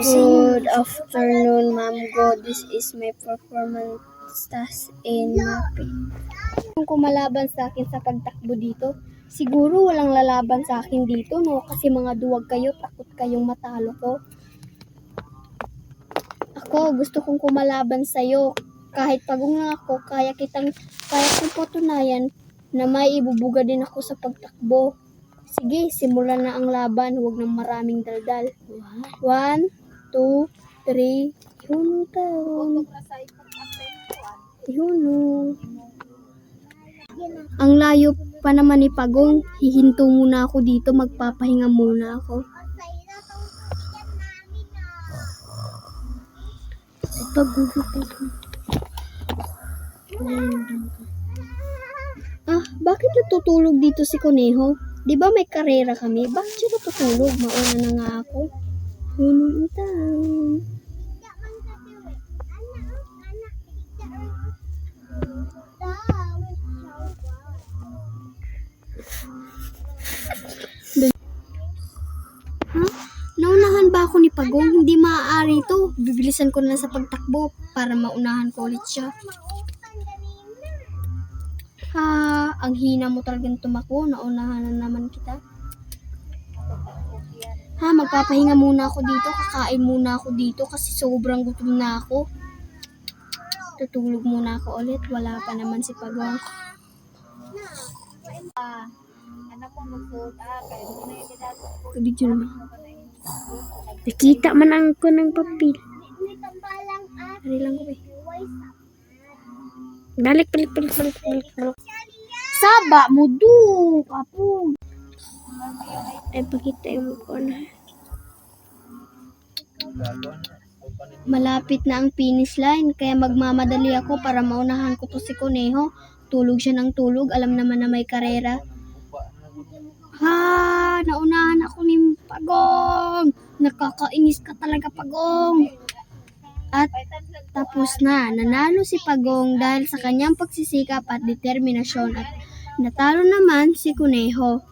Good afternoon, Ma'am Go. This is my performance task in mapping. Kung kumalaban sa akin sa pagtakbo dito, siguro walang lalaban sa akin dito, no? Kasi mga duwag kayo, takot kayong matalo ko. Ako, gusto kong kumalaban sa'yo. Kahit pagong lang ako, kaya kong patunayan na may ibubuga din ako sa pagtakbo. Sige, simulan na ang laban. Huwag nang maraming daldal. 1, 2, 3. Yun taon. Yun. Ang layo pa naman ni Pagong. Hihinto muna ako dito. Magpapahinga muna ako. Bakit natutulog dito si Kuneho? Di ba may karera kami? Bakit siya natutulog? Mauna na nga ako. Naunahan ba ako ni Pagong? Hindi maaari ito. Bibilisan ko na sa pagtakbo para maunahan ko ulit siya. Ang hina mo talagang tumakbo. Naunahan na naman kita. Magpapahinga muna ako dito. Kakain muna ako dito kasi sobrang gutom na ako. Tutulog muna ako ulit. Wala pa naman si Pagong. Kabidyo naman. Nakita man ang ko ng papel. Hari lang ko eh. Balik. Saba mo do, kapo. Ay, pakita yung ko na. Malapit na ang finish line, kaya magmamadali ako para maunahan ko to si Kuneho. Tulog siya ng tulog, alam naman na may karera. Naunahan ako ni Pagong. Nakakainis ka talaga, Pagong. At tapos na, nanalo si Pagong dahil sa kanyang pagsisikap at determinasyon at natalo naman si Kuneho.